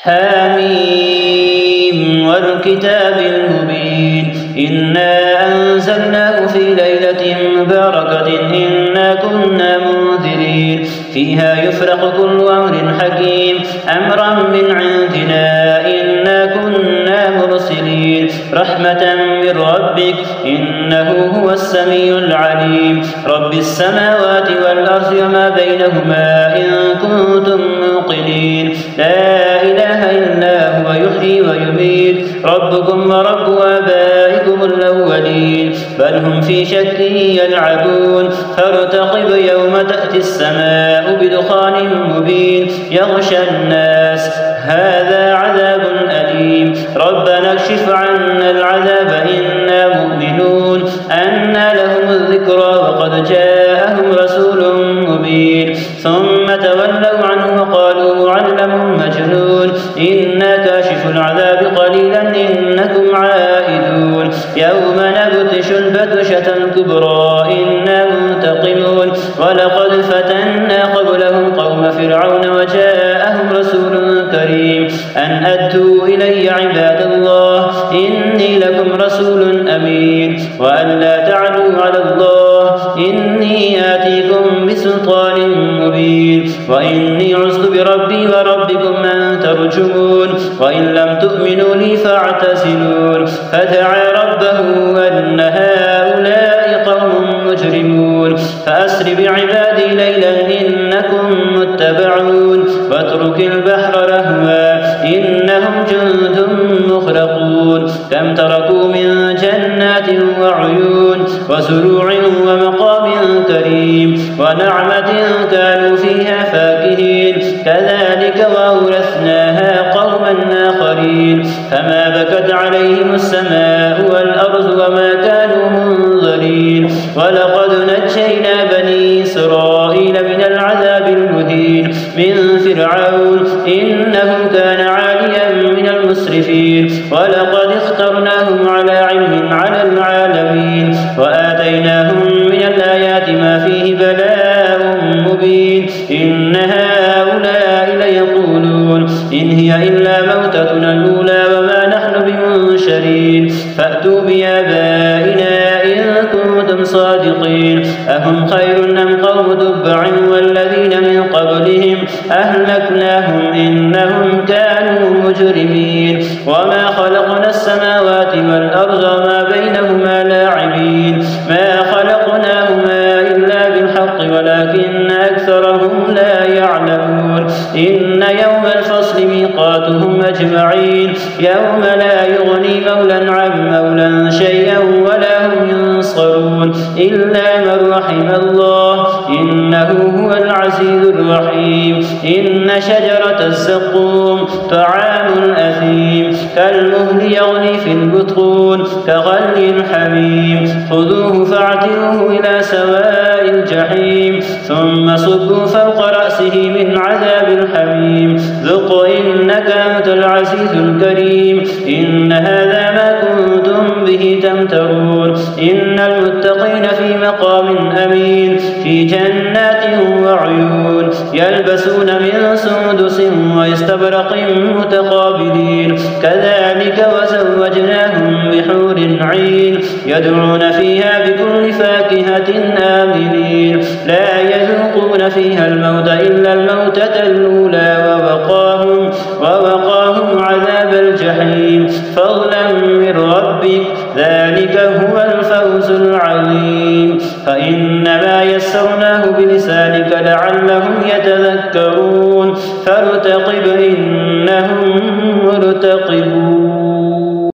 حميم والكتاب المبين إنا أنزلناه في ليلة مباركة إنا كنا منذرين فيها يفرق كل أمر حكيم أمرا من عندنا إنا كنا مرسلين رحمة من ربك إنه هو السميع العليم رب السماوات والأرض وما بينهما إن كنتم موقنين لا إله إلا هو يحيي ويميت ربكم ورب آبائكم الأولين بل هم في شك يلعبون فارتقب يوم تأتي السماء بدخان مبين يغشى الناس هذا عذاب أليم ربنا اكشف عنا العذاب إنا مؤمنون أنى لهم الذكرى وقد جاءهم رسول مبين ثم تولوا عنه وقالوا معلم مجنون إنا كاشف العذاب قليلا إنكم عائدون يوم نبطش البطشة الكبرى إنا منتقمون ولقد فتنا قبلهم قوم فرعون وجاءهم رسول كريم أن أدوا إلي عباد الله إني لكم رسول أمين وأن لا تعلوا على الله إني آتيكم بسلطان مبين وإني عزت بربي وربكم أن ترجمون وإن لم تؤمنوا لي فاعتزلون فدعا ربه أن هؤلاء قوم مجرمون فأسر بعبادي ليلا إنكم متبعون واترك البحر رهوا إنهم جند مخرقون كم تركوا من جنات وعيون وزروع ومقام كريم ونعمة كانوا فيها فاكهين كذلك وأورثناها قوما آخرين فما بكت عليهم السماء والأرض وما كانوا منظرين ولقد نجينا بني إسرائيل من العذاب المهين من فرعون إنه كان عاليا من المسرفين ولقد اخترناهم على علم على العالمين وآتيناهم من الآيات ما فيه بلاء مبين إن هؤلاء ليقولون إن هي إلا موتتنا الأولى وما نحن بمنشرين فأتوا بآبائنا إن كنتم صادقين أهم خير أم قوم تبع والذين من قبلهم أهلكناهم إنهم كانوا مجرمين وما خلقنا السماوات والأرض وما بينهما لاعبين ما خلقناهما إلا بالحق ولكن أكثرهم لا يعلمون إن يوم الفصل ميقاتهم أجمعين يوم لا يغني مولى عن مولى شيئا ولا هم ينصرون إلا من رحم الله إنه هو العزيز الرحيم إن شجرة الزقوم طعام الأثيم كالمهل يغلي في البطون كغلي الحميم خذوه فاعتلوه إلى سواء الجحيم ثم صبوا فوق رأسه من عذاب الحميم ذق إنك أنت العزيز الكريم إن هذا ما كنتم به تمترون إن المتقين في مقام أمين في جنات وعيون يلبسون من سندس واستبرق متقابلين كذلك وزوجناهم بحور عين يدعون فيها بكل فاكهة آمنين لا يذوقون فيها الموت إلا الموتة الأولى ووقاهم عذاب الجحيم فضلا من ربك ذلك هو الفوز العظيم فإنما يسرناه بلسانك لعلهم يتذكرون فارتقب إن